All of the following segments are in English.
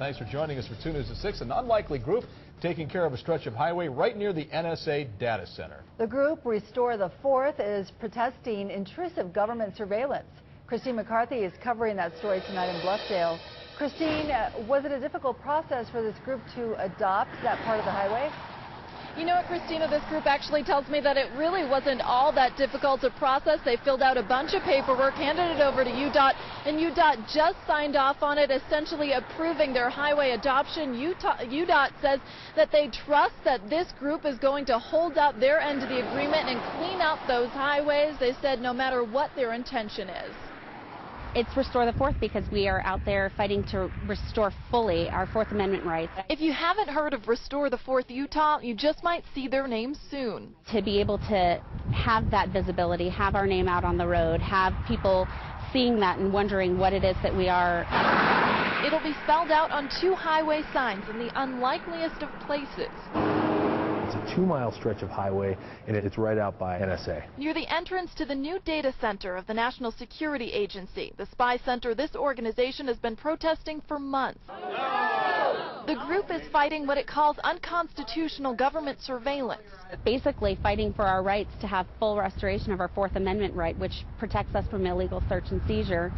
Thanks for joining us for 2 News at 6. An unlikely group taking care of a stretch of highway right near the NSA data center. The group, Restore the Fourth, is protesting intrusive government surveillance. Christine McCarthy is covering that story tonight in Bluffdale. Christine, was it a difficult process for this group to adopt that part of the highway? You know what, Christina, this group actually tells me that it really wasn't all that difficult to process. They filled out a bunch of paperwork, handed it over to U.T.V, and U.T.V just signed off on it, essentially approving their highway adoption. U.T.V says that they trust that this group is going to hold up their end of the agreement and clean up those highways. They said no matter what their intention is. It's Restore the Fourth because we are out there fighting to restore fully our Fourth Amendment rights. If you haven't heard of Restore the Fourth Utah, you just might see their name soon. To be able to have that visibility, have our name out on the road, have people seeing that and wondering what it is that we are. It'll be spelled out on 2 highway signs in the unlikeliest of places. It's a 2-mile stretch of highway, and it's right out by NSA. Near the entrance to the new data center of the National Security Agency, the spy center this organization has been protesting for months. No! The group is fighting what it calls unconstitutional government surveillance. Basically fighting for our rights to have full restoration of our Fourth Amendment right, which protects us from illegal search and seizure.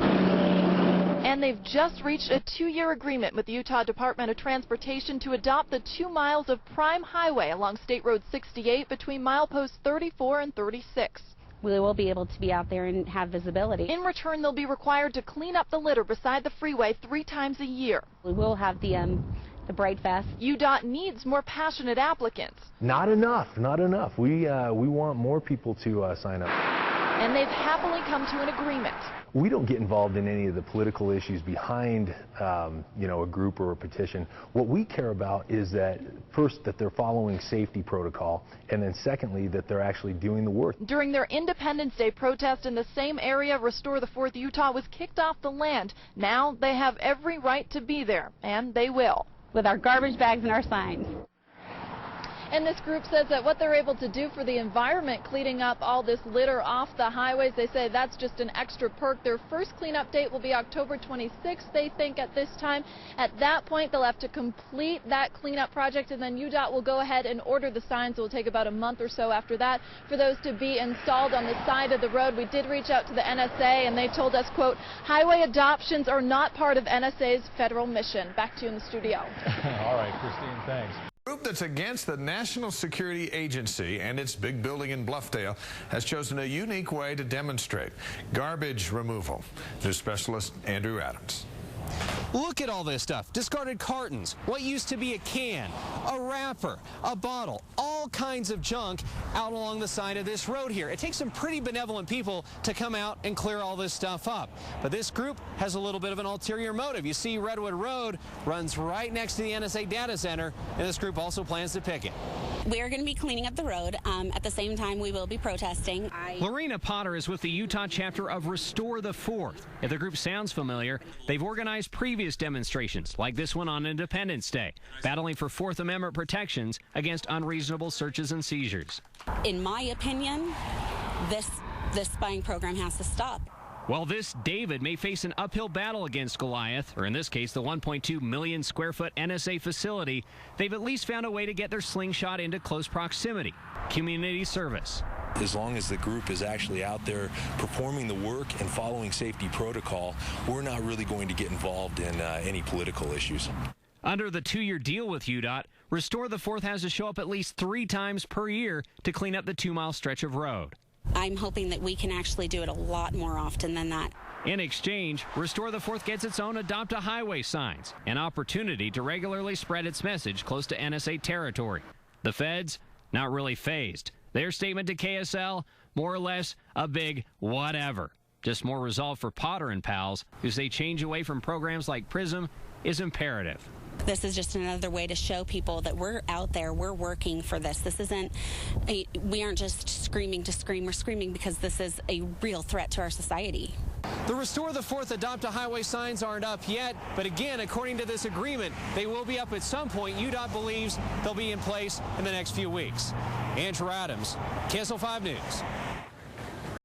And they've just reached a 2-year agreement with the Utah Department of Transportation to adopt the 2 miles of prime highway along State Road 68 between mileposts 34 and 36. We will be able to be out there and have visibility. In return, they'll be required to clean up the litter beside the freeway 3 times a year. We will have the bright vest. UDOT needs more passionate applicants. Not enough, not enough. We want more people to sign up. And they've happily come to an agreement. We don't get involved in any of the political issues behind, a group or a petition. What we care about is that, first, that they're following safety protocol, and then secondly, that they're actually doing the work. During their Independence Day protest in the same area, Restore the Fourth Utah was kicked off the land. Now they have every right to be there, and they will. With our garbage bags and our signs. And this group says that what they're able to do for the environment, cleaning up all this litter off the highways, they say that's just an extra perk. Their first cleanup date will be October 26th, they think, at this time. At that point, they'll have to complete that cleanup project, and then UDOT will go ahead and order the signs. It will take about a month or so after that for those to be installed on the side of the road. We did reach out to the NSA, and they told us, quote, highway adoptions are not part of NSA's federal mission. Back to you in the studio. All right, Christine, thanks. Group that's against the National Security Agency and its big building in Bluffdale has chosen a unique way to demonstrate garbage removal. News specialist Andrew Adams. Look at all this stuff. Discarded cartons, what used to be a can, a wrapper, a bottle, all kinds of junk out along the side of this road here. It takes some pretty benevolent people to come out and clear all this stuff up. But this group has a little bit of an ulterior motive. You see Redwood Road runs right next to the NSA data center, and this group also plans to picket. We're going to be cleaning up the road. At the same time, we will be protesting. Lorena Potter is with the Utah chapter of Restore the Fourth. If the group sounds familiar, they've organized previous demonstrations like this one on Independence Day, battling for Fourth Amendment protections against unreasonable searches and seizures. In my opinion, this spying program has to stop. While this David may face an uphill battle against Goliath, or in this case the 1.2 million square foot NSA facility, they've at least found a way to get their slingshot into close proximity: community service. As long as the group is actually out there performing the work and following safety protocol, we're not really going to get involved in any political issues. Under the 2-year deal with UDOT, Restore the Fourth has to show up at least 3 times per year to clean up the 2-mile stretch of road. I'm hoping that we can actually do it a lot more often than that. In exchange, Restore the Fourth gets its own Adopt a Highway signs, an opportunity to regularly spread its message close to NSA territory. The feds, not really fazed. Their statement to K.S.L, more or less a big whatever. Just more resolve for Potter and pals, who say change away from programs like PRISM is imperative. This is just another way to show people that we're out there, we're working for this. This isn't, we aren't just screaming to scream, we're screaming because this is a real threat to our society. The Restore the Fourth Adopt a Highway signs aren't up yet, but again, according to this agreement, they will be up at some point. UDOT believes they'll be in place in the next few weeks. Andrew Adams, K.S.L 5 News.